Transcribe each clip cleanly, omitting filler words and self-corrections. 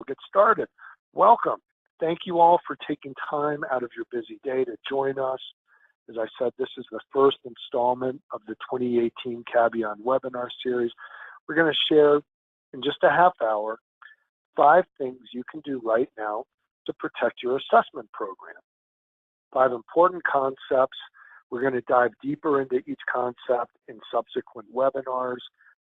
get started. Welcome. Thank you all for taking time out of your busy day to join us. As I said, this is the first installment of the 2018 Caveon Webinar series. We're going to share in just a half hour 5 things you can do right now to protect your assessment program. 5 important concepts. We're going to dive deeper into each concept in subsequent webinars.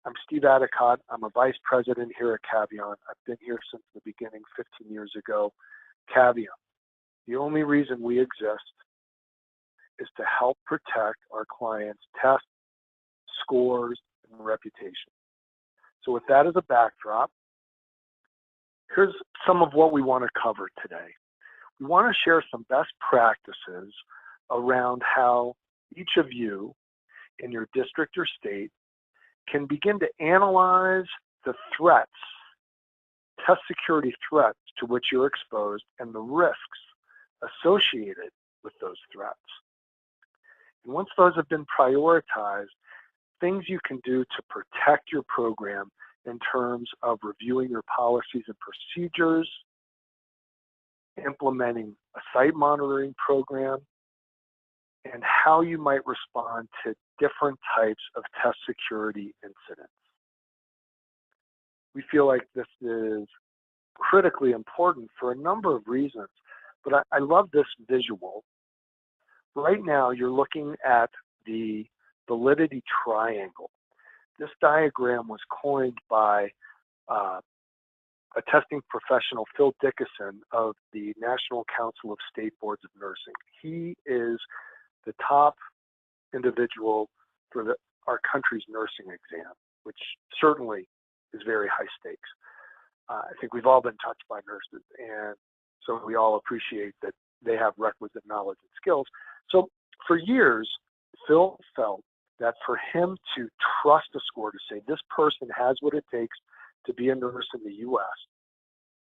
I'm Steve Adicott. I'm a vice president here at Caveon. I've been here since the beginning 15 years ago. Caveon, the only reason we exist is to help protect our clients' tests, scores, and reputation. So with that as a backdrop, here's some of what we want to cover today. We want to share some best practices around how each of you in your district or state can begin to analyze the threats, test security threats to which you're exposed and the risks associated with those threats. And once those have been prioritized, things you can do to protect your program in terms of reviewing your policies and procedures, implementing a site monitoring program, and how you might respond to different types of test security incidents. We feel like this is critically important for a number of reasons, but I love this visual. Right now, you're looking at the Validity Triangle. This diagram was coined by a testing professional, Phil Dickinson, of the National Council of State Boards of Nursing. He is the top individual for our country's nursing exam, which certainly is very high stakes. I think we've all been touched by nurses, and so we all appreciate that they have requisite knowledge and skills. So for years, Phil felt that for him to trust a score, to say this person has what it takes to be a nurse in the U.S.,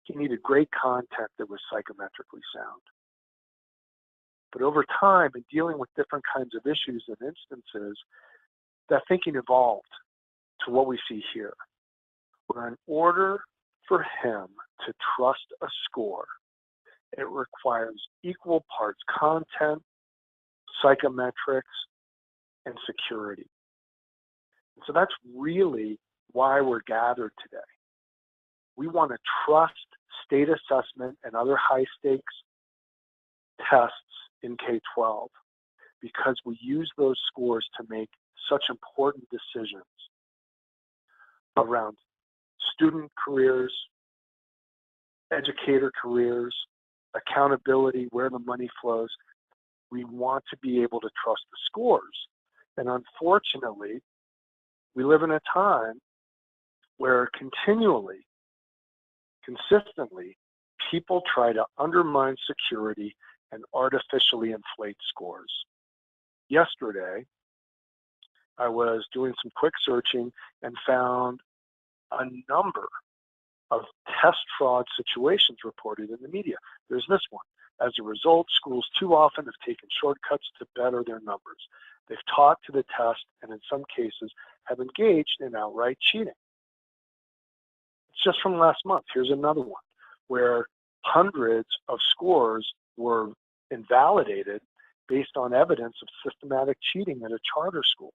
he needed great content that was psychometrically sound. But over time, in dealing with different kinds of issues and instances, that thinking evolved to what we see here, where in order for him to trust a score, it requires equal parts content, psychometrics, and security. And so that's really why we're gathered today. We want to trust state assessment and other high stakes tests in K-12 because we use those scores to make such important decisions around student careers, educator careers, accountability, where the money flows. We want to be able to trust the scores. And unfortunately, we live in a time where continually, consistently, people try to undermine security and artificially inflate scores. Yesterday, I was doing some quick searching and found a number of test fraud situations reported in the media. There's this one. As a result, schools too often have taken shortcuts to better their numbers. They've taught to the test and in some cases have engaged in outright cheating. It's just from last month. Here's another one where hundreds of scores were invalidated based on evidence of systematic cheating at a charter school.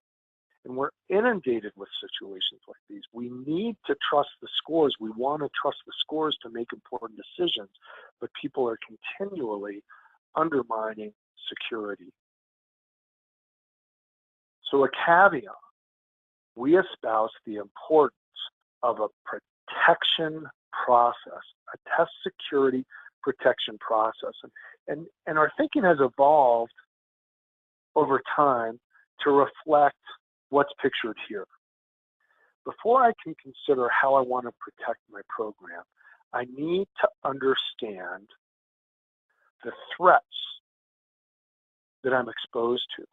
And we're inundated with situations like these. We need to trust the scores. We want to trust the scores to make important decisions, but people are continually undermining security. So at Caveon, we espouse the importance of a protection process, a test security protection process. And our thinking has evolved over time to reflect what's pictured here. Before I can consider how I want to protect my program, I need to understand the threats that I'm exposed to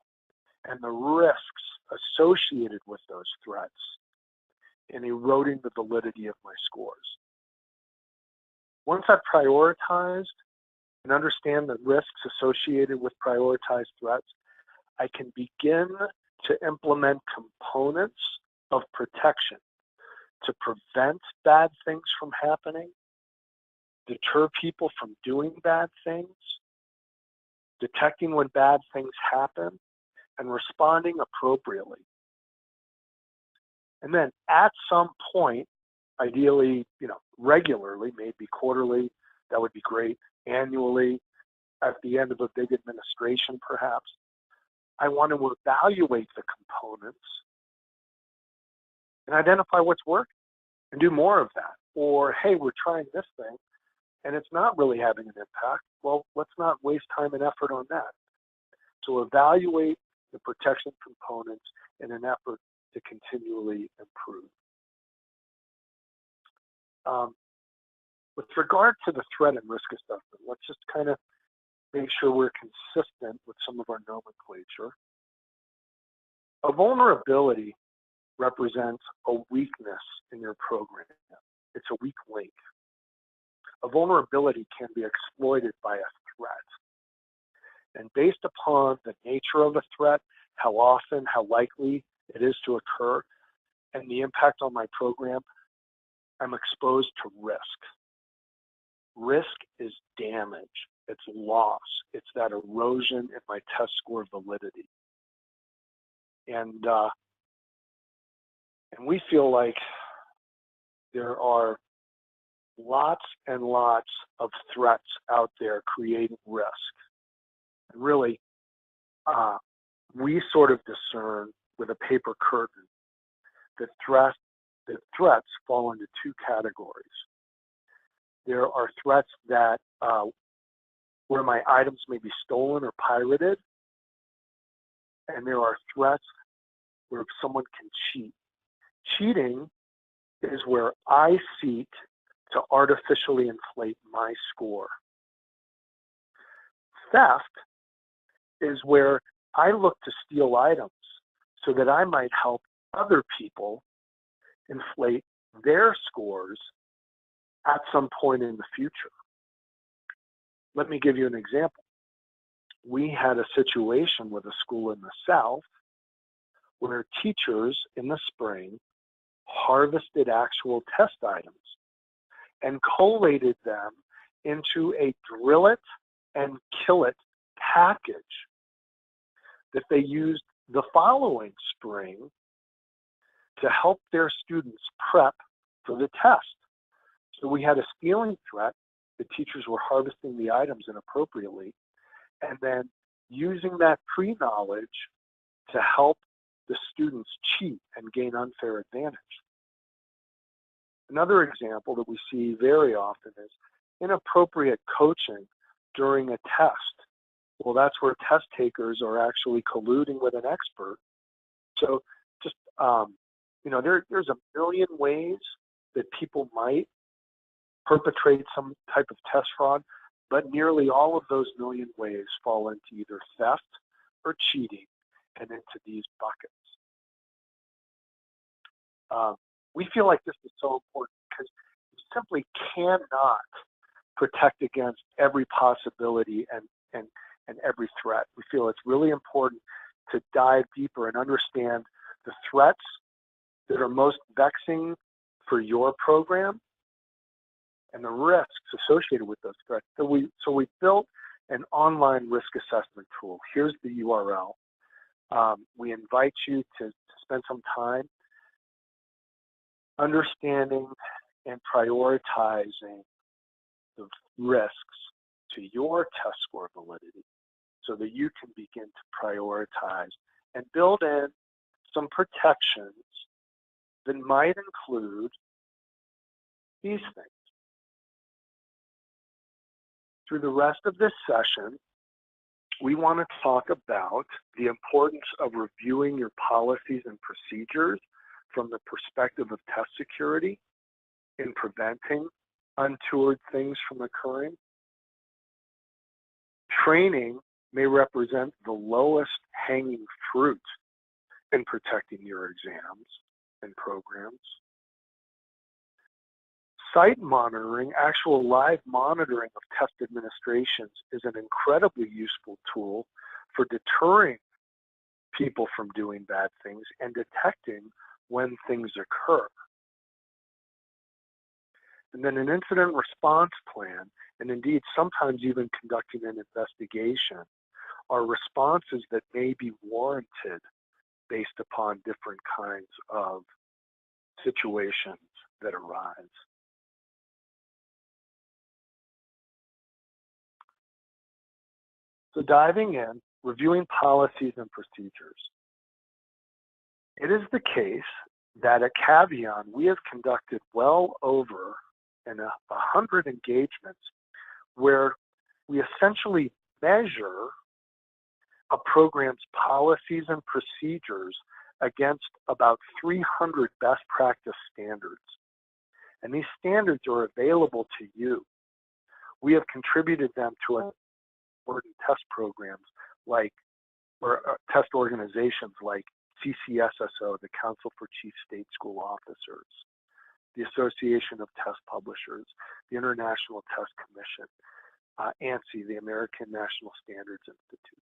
and the risks associated with those threats in eroding the validity of my scores. Once I've prioritized and understand the risks associated with prioritized threats, I can begin to implement components of protection to prevent bad things from happening deter people from doing bad things, detecting when bad things happen, and responding appropriately. And then at some point, ideally, regularly, maybe quarterly, that would be great, annually, at the end of a big administration perhaps, I want to evaluate the components and identify what's working and do more of that. Or, hey, we're trying this thing and it's not really having an impact. Well, let's not waste time and effort on that. So evaluate the protection components in an effort to continually improve. With regard to the threat and risk assessment, let's just kind of make sure we're consistent with some of our nomenclature. A vulnerability represents a weakness in your program. It's a weak link. A vulnerability can be exploited by a threat. And based upon the nature of the threat, how often, how likely it is to occur, and the impact on my program, I'm exposed to risk. Risk is damage, it's loss, it's that erosion in my test score validity. And we feel like there are lots and lots of threats out there creating risk. And really, we sort of discern with a paper curtain that threats fall into two categories. There are threats that where my items may be stolen or pirated, and there are threats where someone can cheat. Cheating is where I seek to artificially inflate my score. Theft is where I look to steal items so that I might help other people inflate their scores at some point in the future. Let me give you an example. We had a situation with a school in the South where teachers in the spring harvested actual test items and collated them into a drill it and kill it package that they used the following spring to help their students prep for the test. So we had a stealing threat. The teachers were harvesting the items inappropriately and then using that pre-knowledge to help the students cheat and gain unfair advantage. Another example that we see very often is inappropriate coaching during a test. Well, that's where test takers are actually colluding with an expert. So just, there's a million ways that people might perpetrate some type of test fraud, but nearly all of those million ways fall into either theft or cheating and into these buckets. We feel like this is so important because you simply cannot protect against every possibility and every threat. We feel it's really important to dive deeper and understand the threats that are most vexing for your program and the risks associated with those threats. So we built an online risk assessment tool. Here's the URL. We invite you to spend some time understanding and prioritizing the risks to your test score validity so that you can begin to prioritize and build in some protections that might include these things. Through the rest of this session, we want to talk about the importance of reviewing your policies and procedures from the perspective of test security in preventing untoward things from occurring. Training may represent the lowest hanging fruit in protecting your exams and programs. Site monitoring, actual live monitoring of test administrations, is an incredibly useful tool for deterring people from doing bad things and detecting when things occur. and then an incident response plan, and indeed sometimes even conducting an investigation, are responses that may be warranted based upon different kinds of situations that arise. So diving in, reviewing policies and procedures. It is the case that at Caveon, we have conducted well over 100 engagements where we essentially measure a program's policies and procedures against about 300 best practice standards. And these standards are available to you. We have contributed them to important test programs like, or test organizations like CCSSO, the Council for Chief State School Officers, the Association of Test Publishers, the International Test Commission, ANSI, the American National Standards Institute.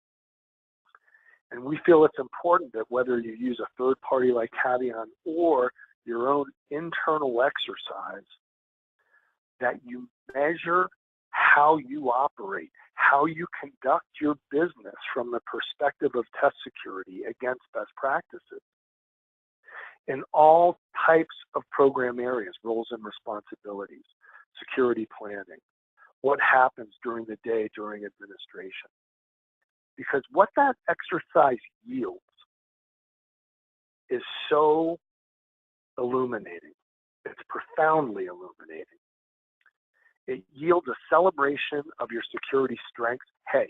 And we feel it's important that whether you use a third party like Caveon or your own internal exercise, that you measure how you operate, how you conduct your business from the perspective of test security against best practices in all types of program areas, roles and responsibilities, security planning, what happens during the day during administration. Because what that exercise yields is so illuminating. It's profoundly illuminating. It yields a celebration of your security strengths. Hey,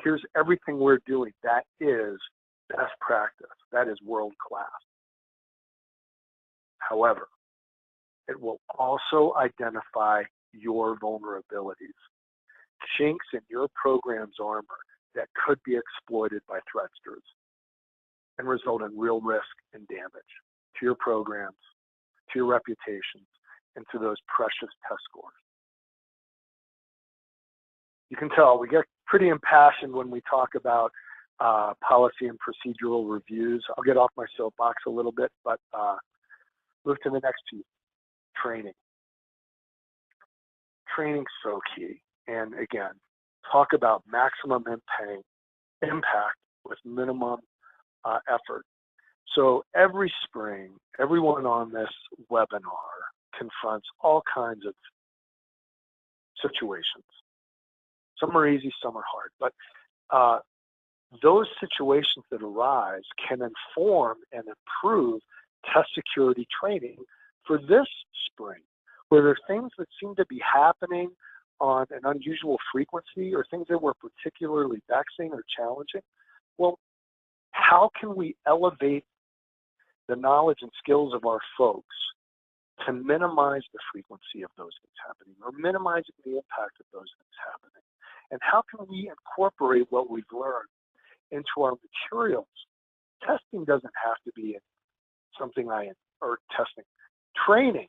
here's everything we're doing. That is best practice. That is world class. However, it will also identify your vulnerabilities, chinks in your program's armor that could be exploited by threatsters and result in real risk and damage to your programs, to your reputations, and to those precious test scores. You can tell we get pretty impassioned when we talk about policy and procedural reviews. I'll get off my soapbox a little bit, but move to the next piece, training. Training's so key. And again, talk about maximum impact with minimum effort. So every spring, everyone on this webinar confronts all kinds of situations. Some are easy, some are hard, but those situations that arise can inform and improve test security training for this spring, where there are things that seem to be happening on an unusual frequency or things that were particularly vexing or challenging. Well, how can we elevate the knowledge and skills of our folks to minimize the frequency of those things happening or minimizing the impact of those things happening? And how can we incorporate what we've learned into our materials? Testing doesn't have to be something training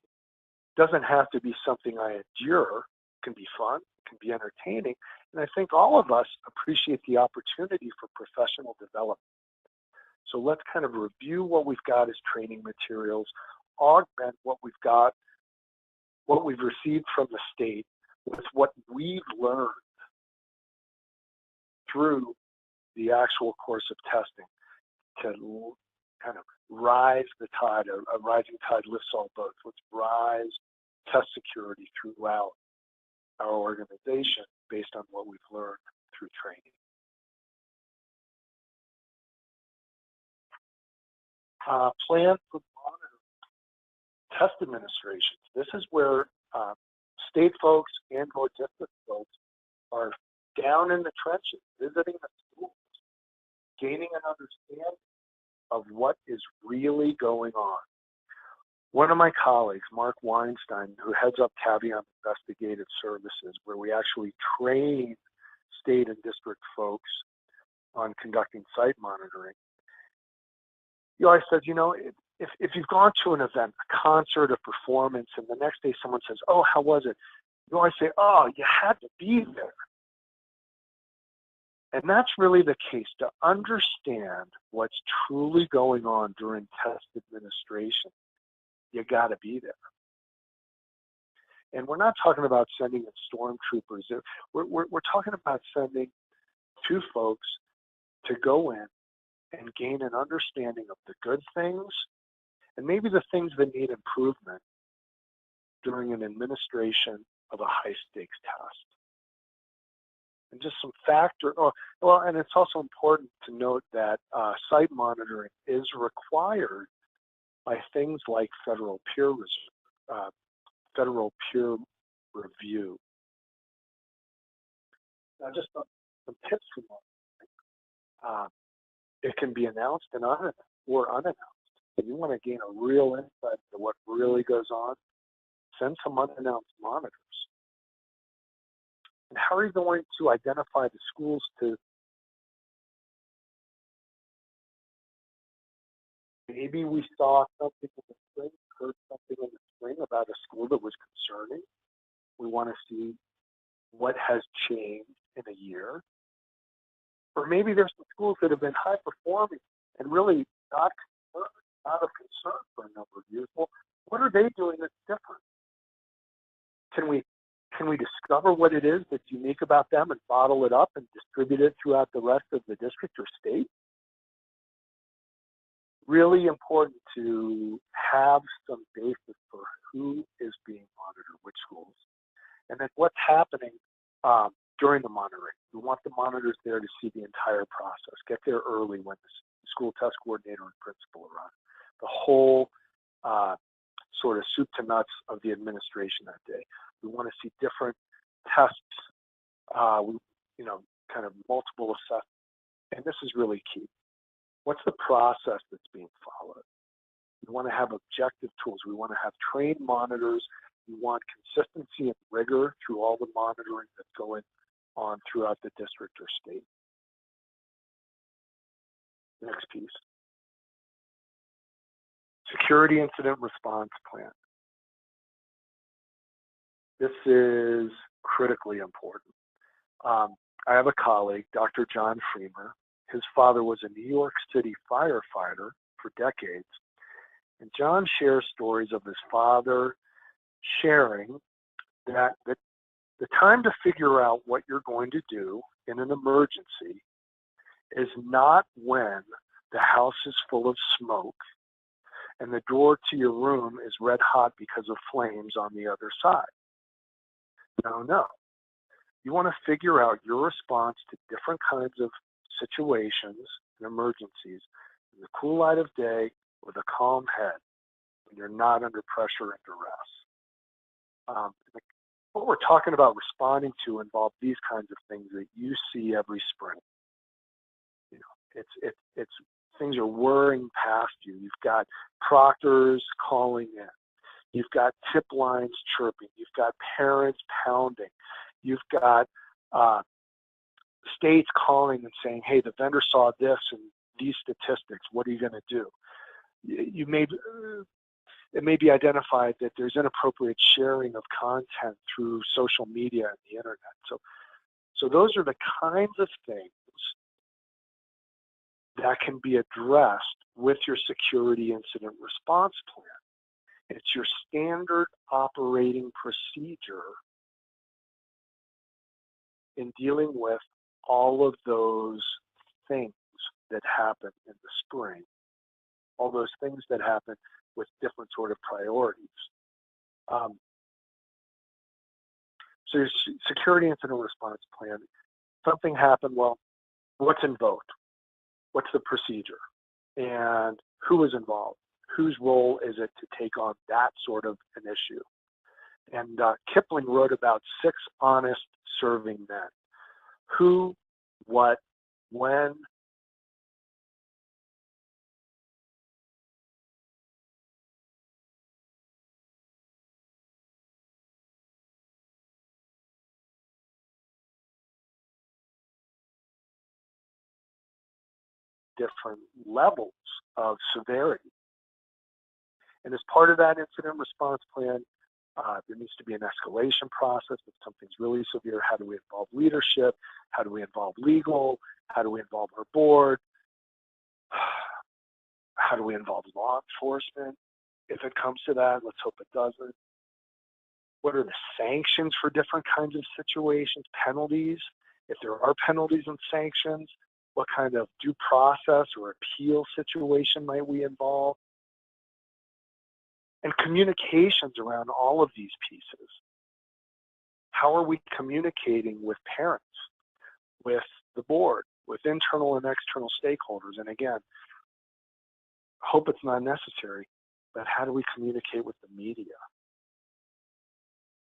doesn't have to be something I endure. It can be fun, it can be entertaining. And I think all of us appreciate the opportunity for professional development. So let's kind of review what we've got as training materials, augment what we've got, what we've received from the state with what we've learned through the actual course of testing to kind of rise the tide. A rising tide lifts all boats. Let's rise test security throughout our organization based on what we've learned through training. Plan for monitoring test administrations. This is where state folks and or district folks are down in the trenches, visiting the schools, gaining an understanding of what is really going on. One of my colleagues, Mark Weinstein, who heads up Caveon Investigative Services, where we actually train state and district folks on conducting site monitoring, he always says, you know, if you've gone to an event, a concert, a performance, and the next day someone says, oh, how was it? You always say, oh, you had to be there. And that's really the case. To understand what's truly going on during test administration, you got to be there. And we're not talking about sending in stormtroopers. We're talking about sending two folks to go in and gain an understanding of the good things and maybe the things that need improvement during an administration of a high-stakes test. And just some and it's also important to note that site monitoring is required by things like federal peer review. Now, just some tips for monitoring. It can be announced and unannounced. If you want to gain a real insight into what really goes on, send some unannounced monitors. And how are you going to identify the schools to maybe we saw something in the spring, heard something in the spring about a school that was concerning. We want to see what has changed in a year. Or maybe there's some schools that have been high performing and really not of concern for a number of years. Well, what are they doing that's different? Can we discover what it is that's unique about them and bottle it up and distribute it throughout the rest of the district or state? Really important to have some basis for who is being monitored, which schools, and then what's happening during the monitoring. We want the monitors there to see the entire process. Get there early when the school test coordinator and principal are on. The whole sort of soup to nuts of the administration that day. We want to see different tests, kind of multiple assessments. And this is really key. What's the process that's being followed? We want to have objective tools. We want to have trained monitors. We want consistency and rigor through all the monitoring that's going on throughout the district or state. Next piece. Security incident response plan. This is critically important. I have a colleague, Dr. John Freemer. His father was a New York City firefighter for decades. And John shares stories of his father sharing that the time to figure out what you're going to do in an emergency is not when the house is full of smoke and the door to your room is red hot because of flames on the other side. No. You want to figure out your response to different kinds of situations and emergencies in the cool light of day with a calm head when you're not under pressure and duress. What we're talking about responding to involve these kinds of things that you see every spring. It's things are whirring past you. You've got proctors calling in. You've got tip lines chirping. You've got parents pounding. You've got states calling and saying, hey, the vendor saw this and these statistics. What are you going to do? It may be identified that there's inappropriate sharing of content through social media and the internet. So those are the kinds of things that can be addressed with your security incident response plan. It's your standard operating procedure in dealing with all of those things that happen in the spring, all those things that happen with different sort of priorities. So your security incident response plan, something happened, well, what's invoked? What's the procedure? And who is involved? Whose role is it to take on that sort of an issue? And Kipling wrote about 6 honest serving men. Who, what, when, different levels of severity. And as part of that incident response plan, there needs to be an escalation process. If something's really severe, how do we involve leadership? How do we involve legal? How do we involve our board? How do we involve law enforcement? If it comes to that, let's hope it doesn't. What are the sanctions for different kinds of situations, penalties? If there are penalties and sanctions, what kind of due process or appeal situation might we involve? And communications around all of these pieces. How are we communicating with parents, with the board, with internal and external stakeholders? And again, hope it's not necessary, but how do we communicate with the media?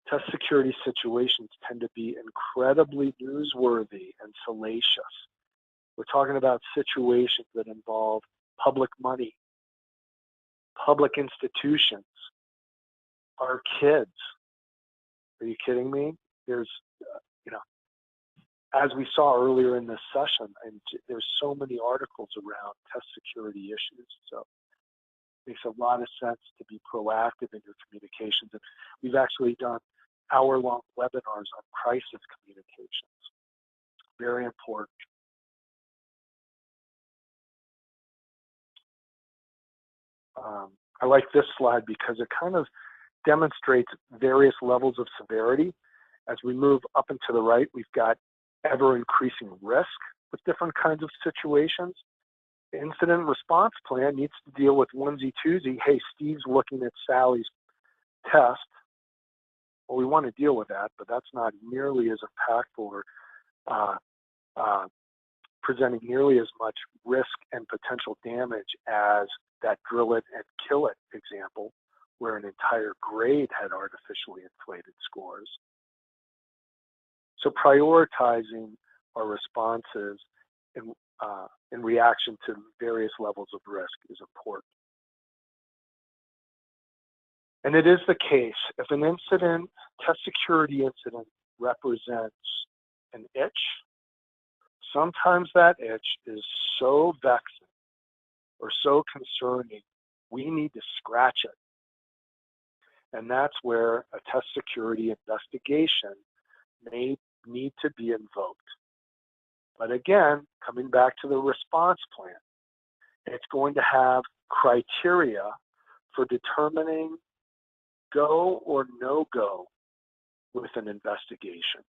Test security situations tend to be incredibly newsworthy and salacious. We're talking about situations that involve public money, public institutions, our kids. Are you kidding me? There's, as we saw earlier in this session, and there's so many articles around test security issues. So it makes a lot of sense to be proactive in your communications. And we've actually done hour-long webinars on crisis communications. Very important. I like this slide because it kind of demonstrates various levels of severity. As we move up and to the right, we've got ever-increasing risk with different kinds of situations. The incident response plan needs to deal with onesie-twosie. Hey, Steve's looking at Sally's test. Well, we want to deal with that, but that's not nearly as impactful or presenting nearly as much risk and potential damage as that drill it and kill it example, where an entire grade had artificially inflated scores. So prioritizing our responses in reaction to various levels of risk is important. And it is the case, if an incident, test security incident, represents an itch, sometimes that itch is so vexing or so concerning, we need to scratch it. And that's where a test security investigation may need to be invoked. But again, coming back to the response plan, it's going to have criteria for determining go or no go with an investigation.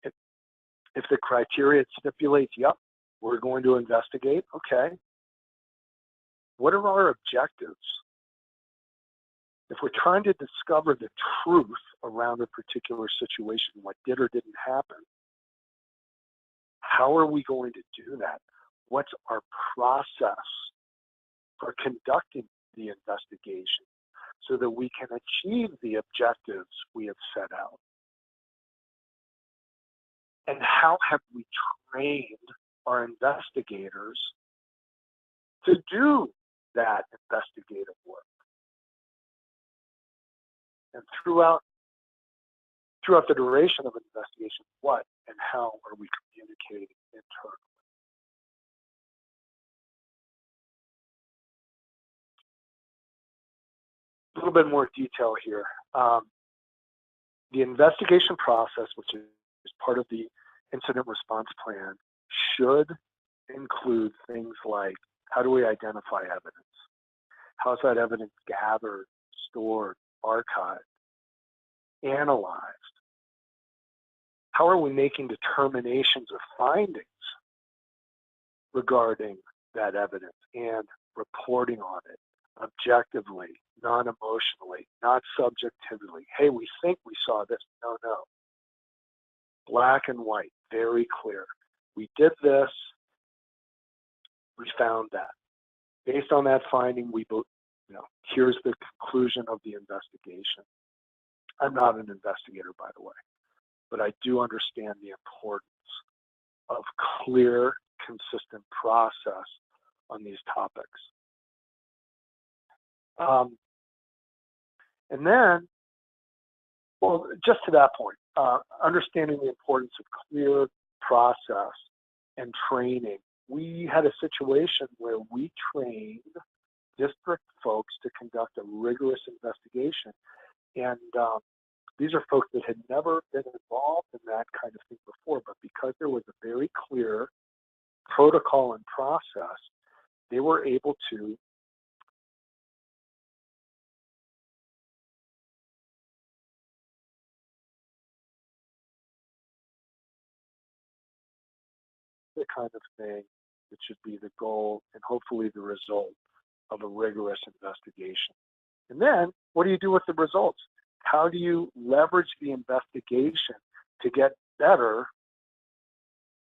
If the criteria stipulates, yep, we're going to investigate, okay. What are our objectives? If we're trying to discover the truth around a particular situation, what did or didn't happen, how are we going to do that? What's our process for conducting the investigation so that we can achieve the objectives we have set out? And how have we trained our investigators to do that investigative work? And throughout the duration of an investigation, what and how are we communicating internally? A little bit more detail here. The investigation process, which is part of the incident response plan, should include things like, how do we identify evidence? How is that evidence gathered, stored, archived, analyzed? How are we making determinations or findings regarding that evidence and reporting on it objectively, non-emotionally, not subjectively? Hey, we think we saw this. No, no. Black and white, very clear. We did this. We found that. Based on that finding, here's the conclusion of the investigation. I'm not an investigator, by the way, but I do understand the importance of clear, consistent process on these topics. And then, well, just to that point, understanding the importance of clear process and training. We had a situation where we trained district folks to conduct a rigorous investigation. And these are folks that had never been involved in that kind of thing before, but because there was a very clear protocol and process, they were able to kind of thing that should be the goal and hopefully the result of a rigorous investigation. And then, what do you do with the results? How do you leverage the investigation to get better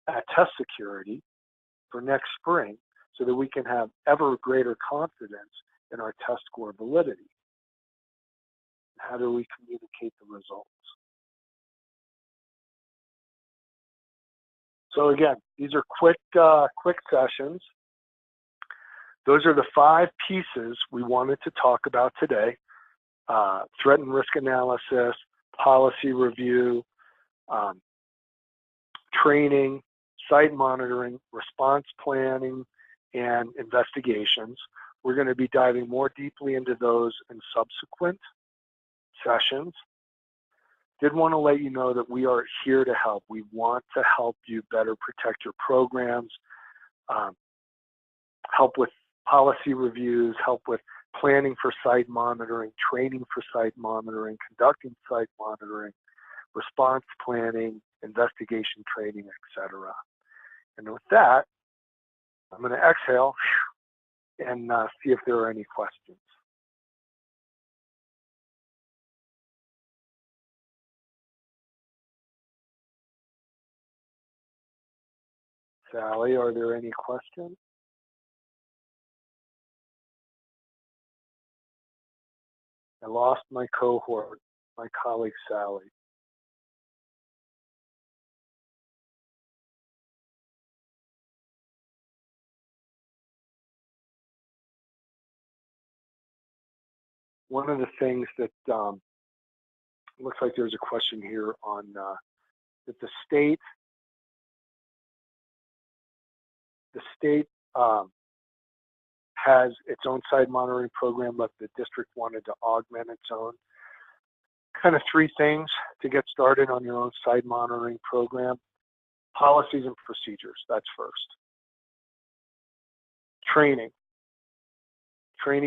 at test security for next spring so that we can have ever greater confidence in our test score validity? How do we communicate the results? So again, these are quick sessions. Those are the 5 pieces we wanted to talk about today. Threat and risk analysis, policy review, training, site monitoring, response planning, and investigations. We're going to be diving more deeply into those in subsequent sessions. Did want to let you know that we are here to help. We want to help you better protect your programs, help with policy reviews, help with planning for site monitoring, training for site monitoring, conducting site monitoring, response planning, investigation training, etc. And with that, I'm going to exhale and see if there are any questions. Sally, are there any questions? I lost my cohort, my colleague Sally. One of the things that looks like there's a question here on that the state has its own site monitoring program, but the district wanted to augment its own. Kind of 3 things to get started on your own site monitoring program. Policies and procedures, that's first. Training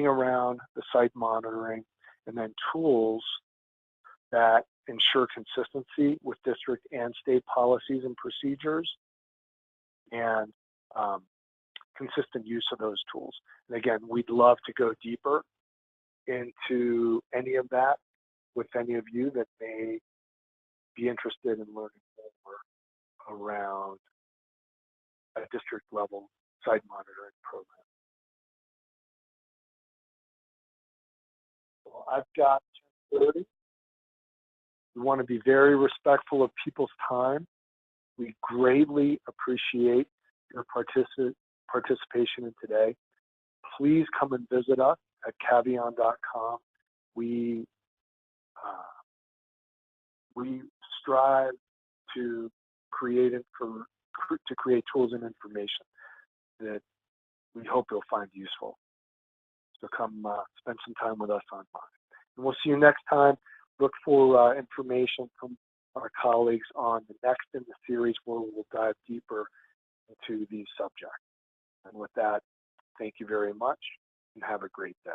around the site monitoring, and then tools that ensure consistency with district and state policies and procedures, and consistent use of those tools. And again, we'd love to go deeper into any of that with any of you that may be interested in learning more around a district level site monitoring program. Well, I've got 10:30. We want to be very respectful of people's time. We greatly appreciate your participation in today. Please come and visit us at caveon.com. We strive to create tools and information that we hope you'll find useful. So come spend some time with us online. And we'll see you next time. Look for information from our colleagues on the next in the series where we'll dive deeper into these subjects. And with that, thank you very much and have a great day.